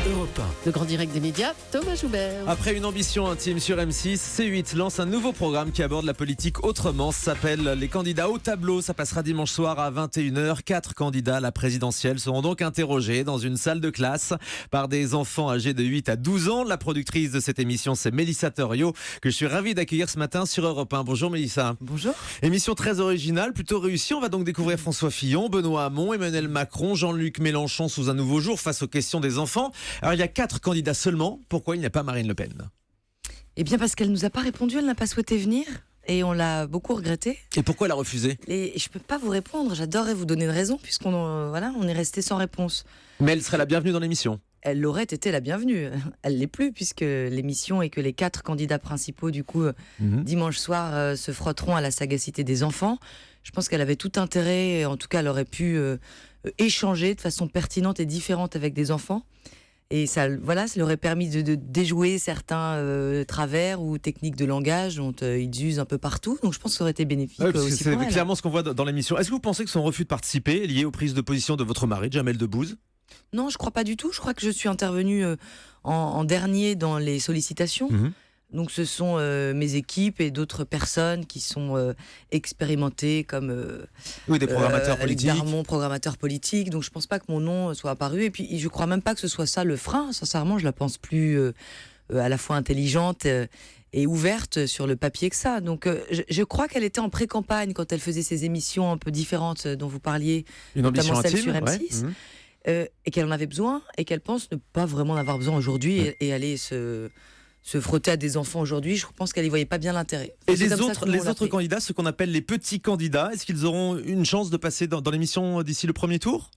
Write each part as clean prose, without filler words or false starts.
Europe 1. Le grand direct des médias, Thomas Joubert. Après une ambition intime sur M6, C8 lance un nouveau programme qui aborde la politique autrement. Ça s'appelle Les candidats au tableau. Ça passera dimanche soir à 21h. 4 candidats à la présidentielle seront donc interrogés dans une salle de classe par des enfants âgés de 8 à 12 ans. La productrice de cette émission, c'est Mélissa Thoriot, que je suis ravi d'accueillir ce matin sur Europe 1. Bonjour Mélissa. Bonjour. Émission très originale, plutôt réussie. On va donc découvrir François Fillon, Benoît Hamon, Emmanuel Macron, Jean-Luc Mélenchon sous un nouveau jour face aux questions des enfants. Alors il y a 4 candidats seulement. Pourquoi il n'y a pas Marine Le Pen ? Eh bien parce qu'elle nous a pas répondu, elle n'a pas souhaité venir et on l'a beaucoup regretté. Et pourquoi elle a refusé ? Et je peux pas vous répondre, j'adorerais vous donner une raison puisqu'on on est resté sans réponse. Mais elle serait la bienvenue dans l'émission. Elle aurait été la bienvenue, elle l'est plus puisque l'émission et que les 4 candidats principaux du coup dimanche soir se frotteront à la sagacité des enfants. Je pense qu'elle avait tout intérêt, en tout cas elle aurait pu échanger de façon pertinente et différente avec des enfants. Et ça lui aurait permis de déjouer certains travers ou techniques de langage dont ils usent un peu partout. Donc je pense que ça aurait été bénéfique aussi pour elle. C'est clairement ce qu'on voit dans l'émission. Est-ce que vous pensez que son refus de participer est lié aux prises de position de votre mari, Jamel Debbouze ? Non, je crois pas du tout. Je crois que je suis intervenue en dernier dans les sollicitations. Donc ce sont mes équipes et d'autres personnes qui sont expérimentées comme des programmateurs politiques. Darmon, programmateur politique. Donc je pense pas que mon nom soit apparu. Et puis je crois même pas que ce soit ça le frein. Sincèrement, je la pense plus à la fois intelligente et ouverte sur le papier que ça. Donc je crois qu'elle était en pré-campagne quand elle faisait ces émissions un peu différentes dont vous parliez, Une ambition notamment celle sur intime, M6. Et qu'elle en avait besoin et qu'elle pense ne pas vraiment en avoir besoin aujourd'hui et aller se frotter à des enfants aujourd'hui. Je pense qu'elle n'y voyait pas bien l'intérêt. Et les autres candidats, ceux qu'on appelle les petits candidats, est-ce qu'ils auront une chance de passer dans l'émission d'ici le premier tour ?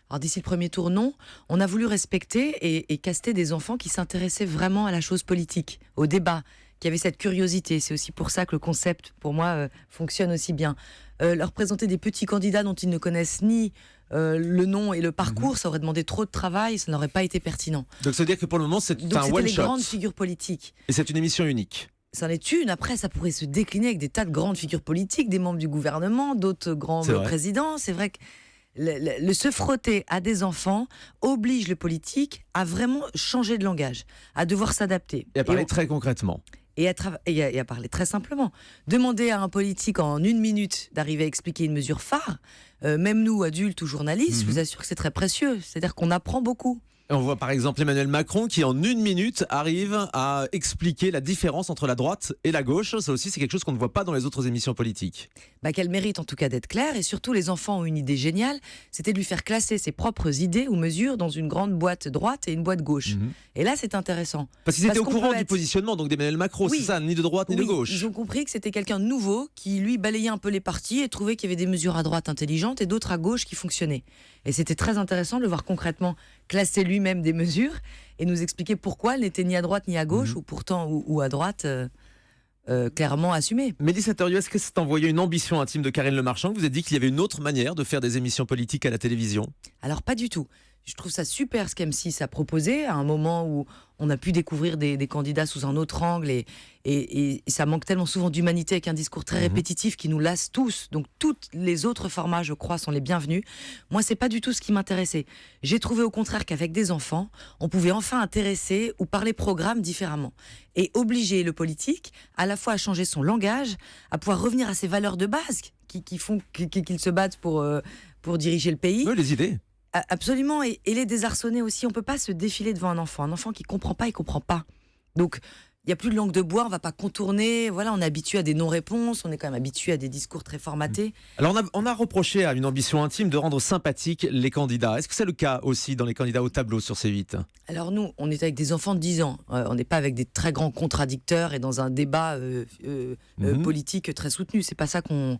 Alors d'ici le premier tour, non. On a voulu respecter et caster des enfants qui s'intéressaient vraiment à la chose politique, au débat, qui avaient cette curiosité. C'est aussi pour ça que le concept, pour moi, fonctionne aussi bien. Leur présenter des petits candidats dont ils ne connaissent ni le nom et le parcours, ça aurait demandé trop de travail, ça n'aurait pas été pertinent. Donc ça veut dire que pour le moment, c'est un one-shot. C'était les grandes figures politiques. Et c'est une émission unique. C'en est une. Après, ça pourrait se décliner avec des tas de grandes figures politiques, des membres du gouvernement, d'autres grands présidents. C'est vrai que le se frotter à des enfants oblige le politique à vraiment changer de langage, à devoir s'adapter. Et à parler très concrètement. Et à parler très simplement. Demander à un politique en 1 minute d'arriver à expliquer une mesure phare, même nous, adultes ou journalistes, je vous assure que c'est très précieux. C'est-à-dire qu'on apprend beaucoup. On voit par exemple Emmanuel Macron qui en 1 minute arrive à expliquer la différence entre la droite et la gauche. Ça aussi, c'est quelque chose qu'on ne voit pas dans les autres émissions politiques. Qu'elle mérite en tout cas d'être claire. Et surtout, les enfants ont une idée géniale, c'était de lui faire classer ses propres idées ou mesures dans une grande boîte droite et une boîte gauche. Et là, c'est intéressant. Parce qu'ils étaient au courant du positionnement donc d'Emmanuel Macron, c'est ça, ni de droite ni de gauche. Ils ont compris que c'était quelqu'un de nouveau qui, lui, balayait un peu les partis et trouvait qu'il y avait des mesures à droite intelligentes et d'autres à gauche qui fonctionnaient. Et c'était très intéressant de le voir concrètement classer lui-même des mesures et nous expliquer pourquoi elle n'était ni à droite ni à gauche ou pourtant ou à droite clairement assumée. Mélissa Thoriot, est-ce que c'est envoyé une ambition intime de Karine Le Marchand que vous avez dit qu'il y avait une autre manière de faire des émissions politiques à la télévision ? Alors pas du tout. Je trouve ça super ce qu'M6 a proposé à un moment où on a pu découvrir des candidats sous un autre angle et ça manque tellement souvent d'humanité avec un discours très répétitif qui nous lasse tous. Donc tous les autres formats, je crois, sont les bienvenus. Moi, c'est pas du tout ce qui m'intéressait. J'ai trouvé au contraire qu'avec des enfants, on pouvait enfin intéresser ou parler programme différemment et obliger le politique à la fois à changer son langage, à pouvoir revenir à ses valeurs de base qui font qu'il se batte pour diriger le pays. Oui, les idées. Absolument, et les désarçonner aussi. On peut pas se défiler devant un enfant qui comprend pas, il comprend pas. Donc, il y a plus de langue de bois, on va pas contourner. Voilà, on est habitué à des non-réponses, on est quand même habitué à des discours très formatés. Alors, on a reproché à une ambition intime de rendre sympathiques les candidats. Est-ce que c'est le cas aussi dans les candidats au tableau sur C8 ? Alors nous, on est avec des enfants de 10 ans. On n'est pas avec des très grands contradicteurs et dans un débat politique très soutenu. C'est pas ça qu'on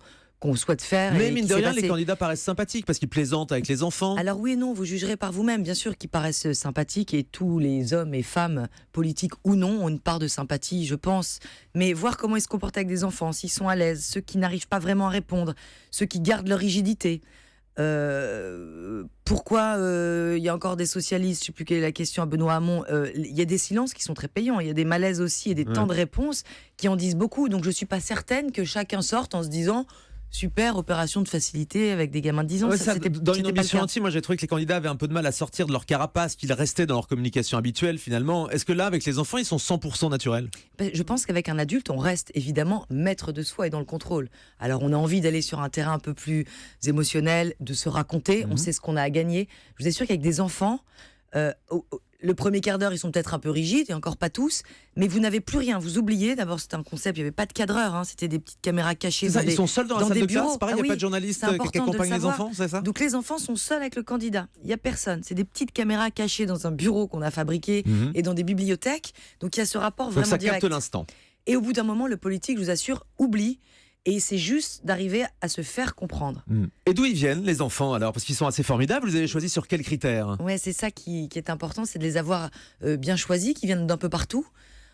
souhaite faire. Mais mine de rien, les candidats paraissent sympathiques parce qu'ils plaisantent avec les enfants. Alors oui et non, vous jugerez par vous-même, bien sûr qu'ils paraissent sympathiques et tous les hommes et femmes, politiques ou non, ont une part de sympathie, je pense. Mais voir comment ils se comportent avec des enfants, s'ils sont à l'aise, ceux qui n'arrivent pas vraiment à répondre, ceux qui gardent leur rigidité. Pourquoi il y a encore des socialistes, je ne sais plus quelle est la question à Benoît Hamon, il y a des silences qui sont très payants, il y a des malaises aussi et des temps de réponse qui en disent beaucoup. Donc je ne suis pas certaine que chacun sorte en se disant super opération de facilité avec des gamins de 10 ans. Ouais, ça, c'était, dans une c'était pas le ambition cas. intime, moi j'ai trouvé que les candidats avaient un peu de mal à sortir de leur carapace, qu'ils restaient dans leur communication habituelle finalement. Est-ce que là, avec les enfants, ils sont 100% naturels? Je pense qu'avec un adulte, on reste évidemment maître de soi et dans le contrôle. Alors, on a envie d'aller sur un terrain un peu plus émotionnel, de se raconter. On sait ce qu'on a à gagner. Je vous assure qu'avec des enfants, le premier quart d'heure, ils sont peut-être un peu rigides, et encore pas tous, mais vous n'avez plus rien. Vous oubliez, d'abord, c'était un concept, il n'y avait pas de cadreur, hein, c'était des petites caméras cachées. C'est ça, ils sont seuls dans la salle des de classe, bureaux. pareil, il n'y a Ah pas oui, de journaliste c'est qui important de le accompagne les savoir. enfants, c'est ça? Donc les enfants sont seuls avec le candidat. Il n'y a personne. C'est des petites caméras cachées dans un bureau qu'on a fabriqué et dans des bibliothèques. Donc il y a ce rapport Donc vraiment ça direct. capte l'instant. Et au bout d'un moment, le politique, je vous assure, oublie. Et c'est juste d'arriver à se faire comprendre. Et d'où ils viennent, les enfants, alors? Parce qu'ils sont assez formidables, vous avez choisi sur quels critères? Ouais, c'est ça qui est important, c'est de les avoir bien choisis, qui viennent d'un peu partout.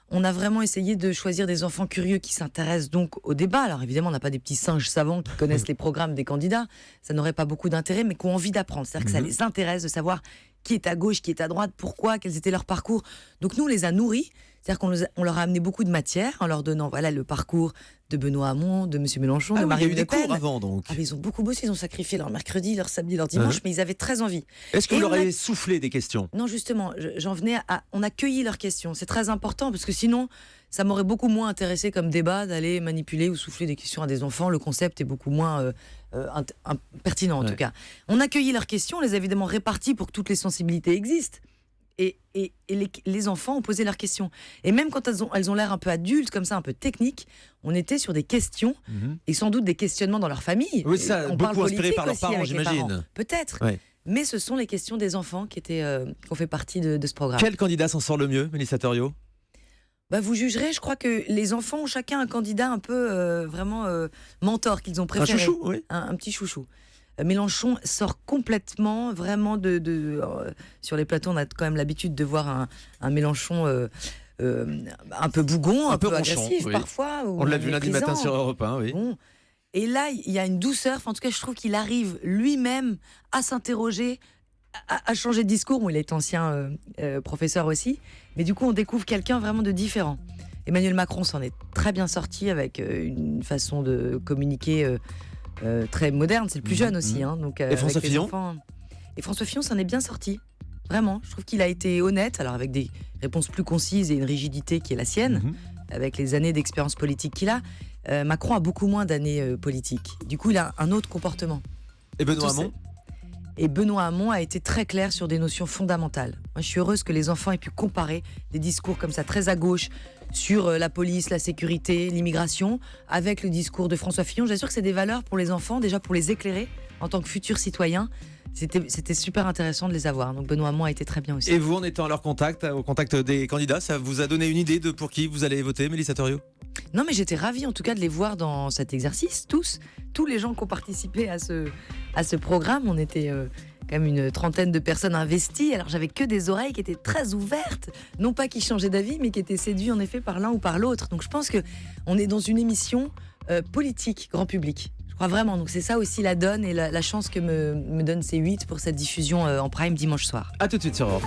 On a vraiment essayé de choisir des enfants curieux qui s'intéressent donc au débat. Alors évidemment, on n'a pas des petits singes savants qui connaissent les programmes des candidats. Ça n'aurait pas beaucoup d'intérêt, mais qui ont envie d'apprendre. C'est-à-dire que ça les intéresse de savoir qui est à gauche, qui est à droite, pourquoi, quels étaient leurs parcours. Donc nous, on les a nourris. C'est-à-dire qu'on leur a amené beaucoup de matière en leur donnant voilà, le parcours de Benoît Hamon, de M. Mélenchon, de Il y a Marine eu Le des Pen. cours avant, donc. Ah, mais ils ont beaucoup bossé, ils ont sacrifié leur mercredi, leur samedi, leur dimanche, mais ils avaient très envie. Est-ce que Et vous on leur a- avez soufflé des questions? Non, justement, j'en venais à. On a cueilli leurs questions. C'est très important parce que sinon, ça m'aurait beaucoup moins intéressé comme débat d'aller manipuler ou souffler des questions à des enfants. Le concept est beaucoup moins pertinent en tout cas. On a cueilli leurs questions, on les a évidemment réparties pour que toutes les sensibilités existent. Et les enfants ont posé leurs questions. Et même quand elles ont l'air un peu adultes, comme ça, un peu techniques, on était sur des questions et sans doute des questionnements dans leur famille. Oui, ça, On parle beaucoup inspiré politique par leurs aussi parents, avec les j'imagine. parents. Peut-être. Ouais. Mais ce sont les questions des enfants qui ont fait partie de ce programme. Quel candidat s'en sort le mieux, Mélissa Thériault? Vous jugerez, je crois que les enfants ont chacun un candidat un peu vraiment mentor qu'ils ont préféré. Un chouchou, oui. Un petit chouchou. Mélenchon sort complètement, vraiment sur les plateaux, on a quand même l'habitude de voir un Mélenchon un peu bougon, un peu ronchon, agressif oui. parfois. On l'a vu lundi matin sur Europe 1, oui. Bon. Et là, il y a une douceur. En tout cas, je trouve qu'il arrive lui-même à s'interroger, à changer de discours. Bon, il est ancien professeur aussi. Mais du coup, on découvre quelqu'un vraiment de différent. Emmanuel Macron s'en est très bien sorti avec une façon de communiquer très moderne. C'est le plus jeune aussi. Hein, donc, Et François avec les Fillon enfants. Et François Fillon s'en est bien sorti. Vraiment. Je trouve qu'il a été honnête, alors avec des réponses plus concises et une rigidité qui est la sienne, avec les années d'expérience politique qu'il a. Macron a beaucoup moins d'années politiques. Du coup, il a un autre comportement. Et Benoît Tout ça. Hamon? Et Benoît Hamon a été très clair sur des notions fondamentales. Moi, je suis heureuse que les enfants aient pu comparer des discours comme ça, très à gauche, sur la police, la sécurité, l'immigration, avec le discours de François Fillon. J'assure que c'est des valeurs pour les enfants, déjà pour les éclairer en tant que futurs citoyens. C'était super intéressant de les avoir. Donc Benoît Hamon a été très bien aussi. Et vous, en étant à leur contact, au contact des candidats, ça vous a donné une idée de pour qui vous allez voter, Mélissa Thériault? Non, mais j'étais ravie en tout cas de les voir dans cet exercice, tous les gens qui ont participé à ce programme. On était quand même une trentaine de personnes investies. Alors j'avais que des oreilles qui étaient très ouvertes, non pas qui changeaient d'avis, mais qui étaient séduits en effet par l'un ou par l'autre. Donc je pense que on est dans une émission politique, grand public. Je crois vraiment. Donc c'est ça aussi la donne et la chance que me donne C8 pour cette diffusion en prime dimanche soir. A tout de suite sur Europe.